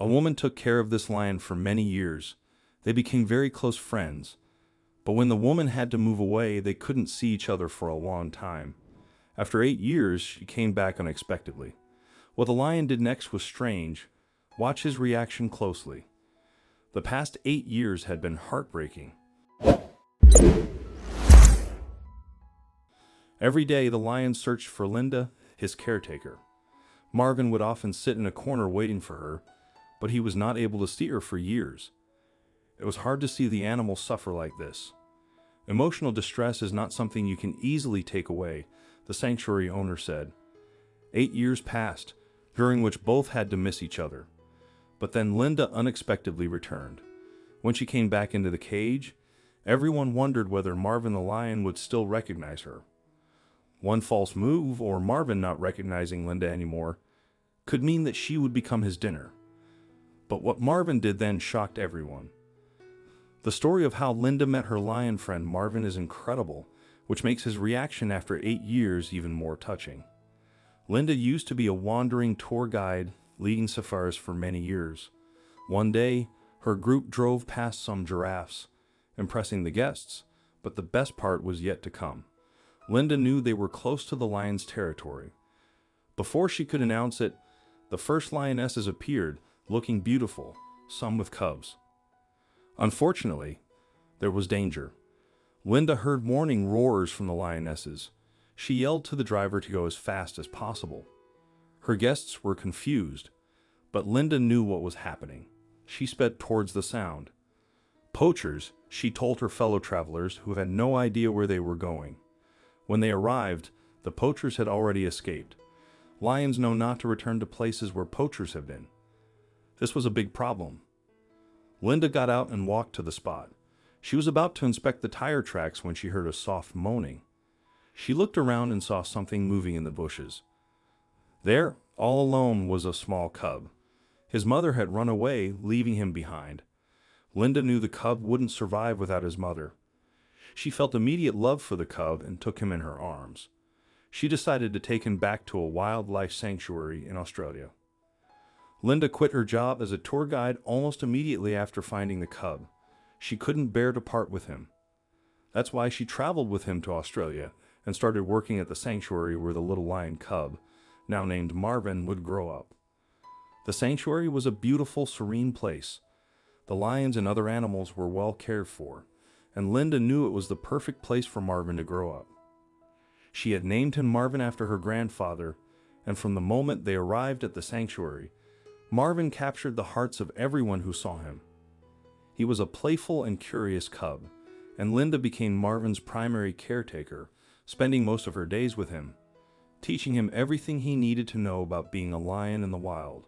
A woman took care of this lion for many years. They became very close friends. But when the woman had to move away, they couldn't see each other for a long time. After 8 years, she came back unexpectedly. What the lion did next was strange. Watch his reaction closely. The past 8 years had been heartbreaking. Every day, the lion searched for Linda, his caretaker. Marvin would often sit in a corner waiting for her, but he was not able to see her for years. It was hard to see the animal suffer like this. Emotional distress is not something you can easily take away, the sanctuary owner said. 8 years passed, during which both had to miss each other. But then Linda unexpectedly returned. When she came back into the cage, everyone wondered whether Marvin the lion would still recognize her. One false move, or Marvin not recognizing Linda anymore, could mean that she would become his dinner. But what Marvin did then shocked everyone. The story of how Linda met her lion friend Marvin is incredible, which makes his reaction after 8 years even more touching. Linda used to be a wandering tour guide leading safaris for many years. One day, her group drove past some giraffes, impressing the guests, but the best part was yet to come. Linda knew they were close to the lion's territory. Before she could announce it, the first lionesses appeared, looking beautiful, some with cubs. Unfortunately, there was danger. Linda heard warning roars from the lionesses. She yelled to the driver to go as fast as possible. Her guests were confused, but Linda knew what was happening. She sped towards the sound. Poachers, she told her fellow travelers who had no idea where they were going. When they arrived, the poachers had already escaped. Lions know not to return to places where poachers have been. This was a big problem. Linda got out and walked to the spot. She was about to inspect the tire tracks when she heard a soft moaning. She looked around and saw something moving in the bushes. There, all alone, was a small cub. His mother had run away, leaving him behind. Linda knew the cub wouldn't survive without his mother. She felt immediate love for the cub and took him in her arms. She decided to take him back to a wildlife sanctuary in Australia. Linda quit her job as a tour guide almost immediately after finding the cub. She couldn't bear to part with him. That's why she traveled with him to Australia and started working at the sanctuary where the little lion cub, now named Marvin, would grow up. The sanctuary was a beautiful, serene place. The lions and other animals were well cared for, and Linda knew it was the perfect place for Marvin to grow up. She had named him Marvin after her grandfather, and from the moment they arrived at the sanctuary, Marvin captured the hearts of everyone who saw him. He was a playful and curious cub, and Linda became Marvin's primary caretaker, spending most of her days with him, teaching him everything he needed to know about being a lion in the wild.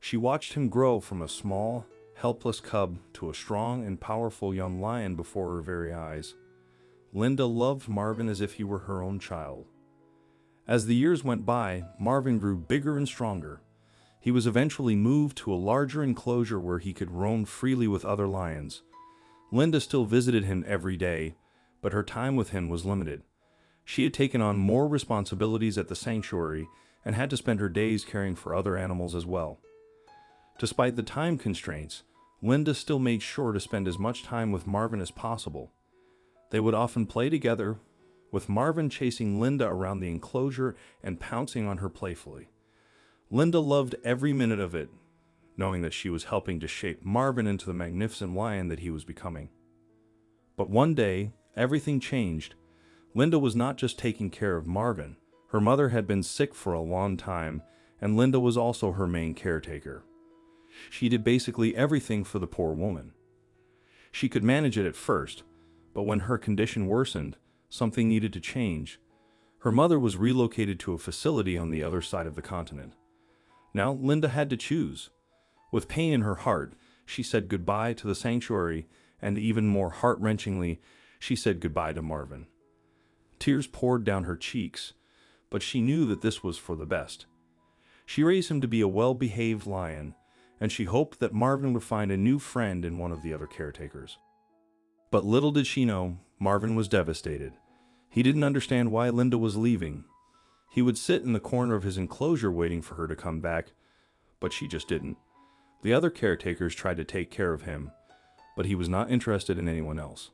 She watched him grow from a small, helpless cub to a strong and powerful young lion before her very eyes. Linda loved Marvin as if he were her own child. As the years went by, Marvin grew bigger and stronger. He was eventually moved to a larger enclosure where he could roam freely with other lions. Linda still visited him every day, but her time with him was limited. She had taken on more responsibilities at the sanctuary and had to spend her days caring for other animals as well. Despite the time constraints, Linda still made sure to spend as much time with Marvin as possible. They would often play together, with Marvin chasing Linda around the enclosure and pouncing on her playfully. Linda loved every minute of it, knowing that she was helping to shape Marvin into the magnificent lion that he was becoming. But one day, everything changed. Linda was not just taking care of Marvin. Her mother had been sick for a long time, and Linda was also her main caretaker. She did basically everything for the poor woman. She could manage it at first, but when her condition worsened, something needed to change. Her mother was relocated to a facility on the other side of the continent. Now Linda had to choose. With pain in her heart, she said goodbye to the sanctuary, and even more heart-wrenchingly, she said goodbye to Marvin. Tears poured down her cheeks, but she knew that this was for the best. She raised him to be a well-behaved lion, and she hoped that Marvin would find a new friend in one of the other caretakers. But little did she know, Marvin was devastated. He didn't understand why Linda was leaving. He would sit in the corner of his enclosure waiting for her to come back, but she just didn't. The other caretakers tried to take care of him, but he was not interested in anyone else.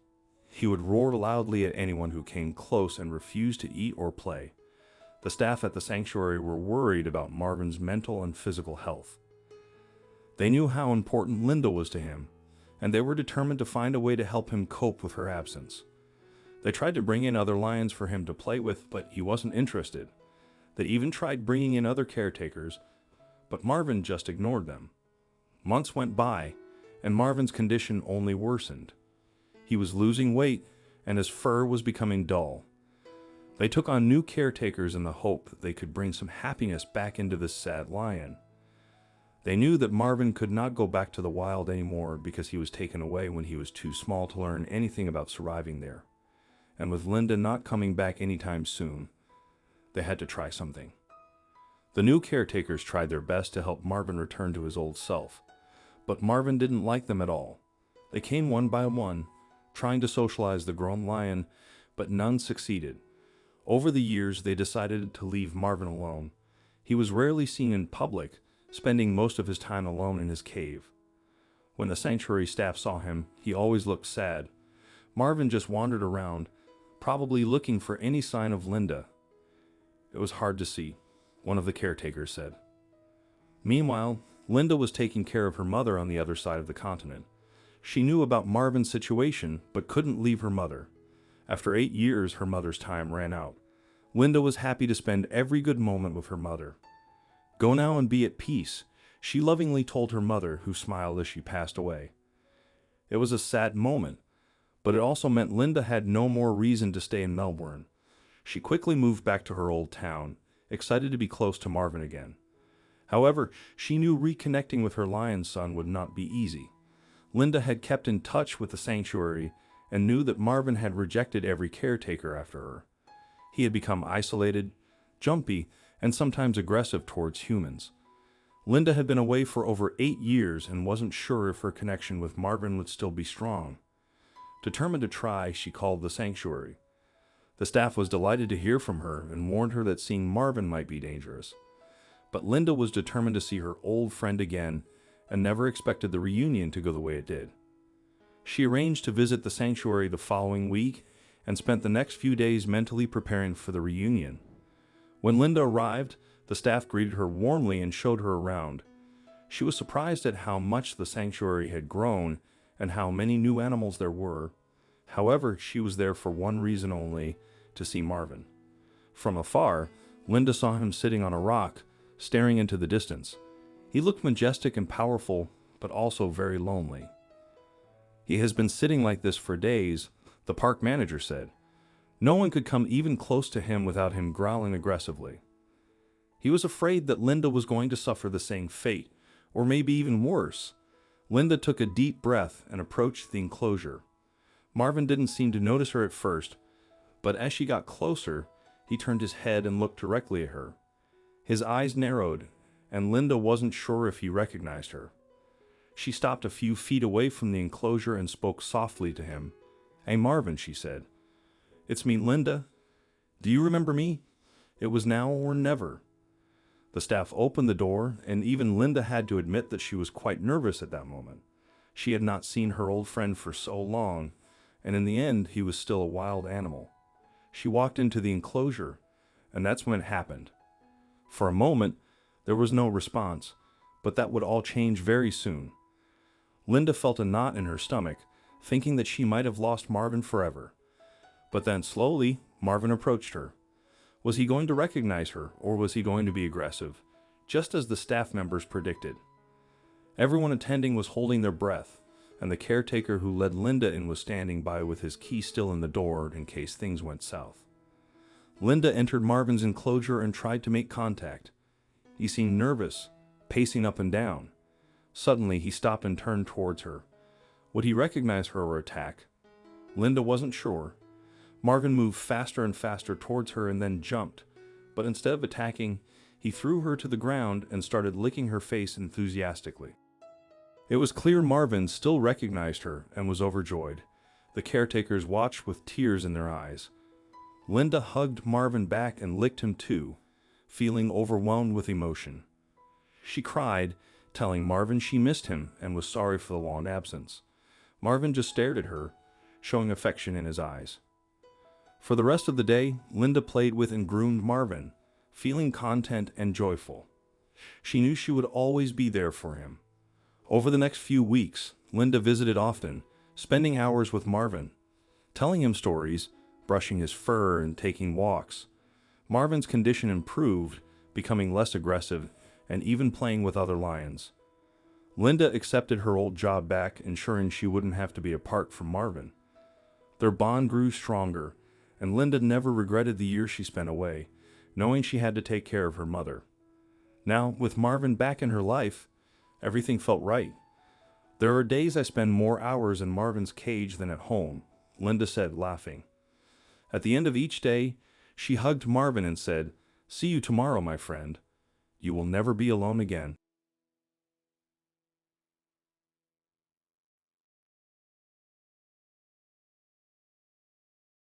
He would roar loudly at anyone who came close and refused to eat or play. The staff at the sanctuary were worried about Marvin's mental and physical health. They knew how important Linda was to him, and they were determined to find a way to help him cope with her absence. They tried to bring in other lions for him to play with, but he wasn't interested. They even tried bringing in other caretakers, but Marvin just ignored them. Months went by, and Marvin's condition only worsened. He was losing weight, and his fur was becoming dull. They took on new caretakers in the hope that they could bring some happiness back into this sad lion. They knew that Marvin could not go back to the wild anymore because he was taken away when he was too small to learn anything about surviving there. And with Linda not coming back anytime soon, they had to try something. The new caretakers tried their best to help Marvin return to his old self, but Marvin didn't like them at all. They came one by one, trying to socialize the grown lion, but none succeeded. Over the years, they decided to leave Marvin alone. He was rarely seen in public, spending most of his time alone in his cave. When the sanctuary staff saw him, he always looked sad. Marvin just wandered around, probably looking for any sign of Linda. It was hard to see, one of the caretakers said. Meanwhile, Linda was taking care of her mother on the other side of the continent. She knew about Marvin's situation, but couldn't leave her mother. After 8 years, her mother's time ran out. Linda was happy to spend every good moment with her mother. "Go now and be at peace," she lovingly told her mother, who smiled as she passed away. It was a sad moment, but it also meant Linda had no more reason to stay in Melbourne. She quickly moved back to her old town, excited to be close to Marvin again. However, she knew reconnecting with her lion son would not be easy. Linda had kept in touch with the sanctuary and knew that Marvin had rejected every caretaker after her. He had become isolated, jumpy, and sometimes aggressive towards humans. Linda had been away for over 8 years and wasn't sure if her connection with Marvin would still be strong. Determined to try, she called the sanctuary. The staff was delighted to hear from her and warned her that seeing Marvin might be dangerous. But Linda was determined to see her old friend again and never expected the reunion to go the way it did. She arranged to visit the sanctuary the following week and spent the next few days mentally preparing for the reunion. When Linda arrived, the staff greeted her warmly and showed her around. She was surprised at how much the sanctuary had grown and how many new animals there were. However, she was there for one reason only, to see Marvin. From afar, Linda saw him sitting on a rock, staring into the distance. He looked majestic and powerful, but also very lonely. "He has been sitting like this for days," the park manager said. No one could come even close to him without him growling aggressively. He was afraid that Linda was going to suffer the same fate, or maybe even worse. Linda took a deep breath and approached the enclosure. Marvin didn't seem to notice her at first, but as she got closer, he turned his head and looked directly at her. His eyes narrowed, and Linda wasn't sure if he recognized her. She stopped a few feet away from the enclosure and spoke softly to him. "Hey Marvin," she said. "It's me, Linda. Do you remember me? It was now or never." The staff opened the door, and even Linda had to admit that she was quite nervous at that moment. She had not seen her old friend for so long, and in the end, he was still a wild animal. She walked into the enclosure, and that's when it happened. For a moment, there was no response, but that would all change very soon. Linda felt a knot in her stomach, thinking that she might have lost Marvin forever. But then slowly, Marvin approached her. Was he going to recognize her, or was he going to be aggressive, just as the staff members predicted? Everyone attending was holding their breath, and the caretaker who led Linda in was standing by with his key still in the door in case things went south. Linda entered Marvin's enclosure and tried to make contact. He seemed nervous, pacing up and down. Suddenly, he stopped and turned towards her. Would he recognize her or attack? Linda wasn't sure. Marvin moved faster and faster towards her and then jumped, but instead of attacking, he threw her to the ground and started licking her face enthusiastically. It was clear Marvin still recognized her and was overjoyed. The caretakers watched with tears in their eyes. Linda hugged Marvin back and licked him too, feeling overwhelmed with emotion. She cried, telling Marvin she missed him and was sorry for the long absence. Marvin just stared at her, showing affection in his eyes. For the rest of the day, Linda played with and groomed Marvin, feeling content and joyful. She knew she would always be there for him. Over the next few weeks, Linda visited often, spending hours with Marvin, telling him stories, brushing his fur, and taking walks. Marvin's condition improved, becoming less aggressive and even playing with other lions. Linda accepted her old job back, ensuring she wouldn't have to be apart from Marvin. Their bond grew stronger, and Linda never regretted the years she spent away, knowing she had to take care of her mother. Now, with Marvin back in her life, everything felt right. "There are days I spend more hours in Marvin's cage than at home," Linda said, laughing. At the end of each day, she hugged Marvin and said, "See you tomorrow, my friend. You will never be alone again."